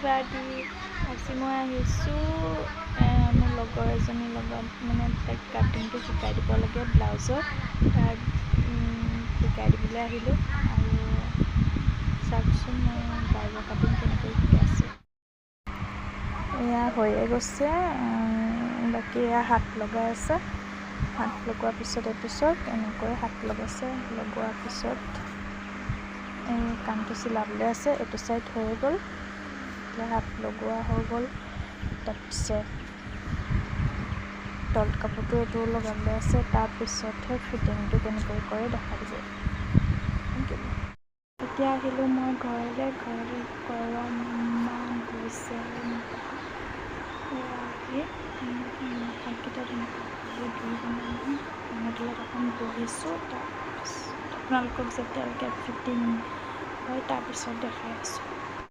এভৰিবাডি আজি মই আহিছোঁ মোৰ লগৰ এজনীৰ লগত মানে তাইক কাটিংটো শিকাই দিব লাগে ব্লাউজৰ তাক শিকাই দিবলৈ আহিলোঁ আৰু চাওকচোন মই ব্লাউজৰ কাটিং কেনেকৈ শিকাইছোঁ এয়া হৈয়ে গৈছে বাকী এয়া হাত লগাই আছে হাত লগোৱাৰ পিছত এনেকৈ হাত লগাইছে লগোৱাৰ পিছত এই কাণটো চিলাবলৈ আছে এইটো চাইড হৈ গ'ল এতিয়া হাত লগোৱা হৈ গ'ল তাৰপিছত তল কাপোৰটো এইটো লগাবলৈ আছে তাৰপিছতহে ফিটিংটো কেনেকৈ কৰে দেখা দিব এতিয়া আহিলোঁ মই ঘৰলৈ গৰম ইমান হৈছে হাতকেইটা ধুই বনাই তলত অকণ বহিছোঁ তাৰপিছত আপোনালোকক যেতিয়ালৈকে ফিটিং হয় তাৰপিছত দেখাই আছোঁ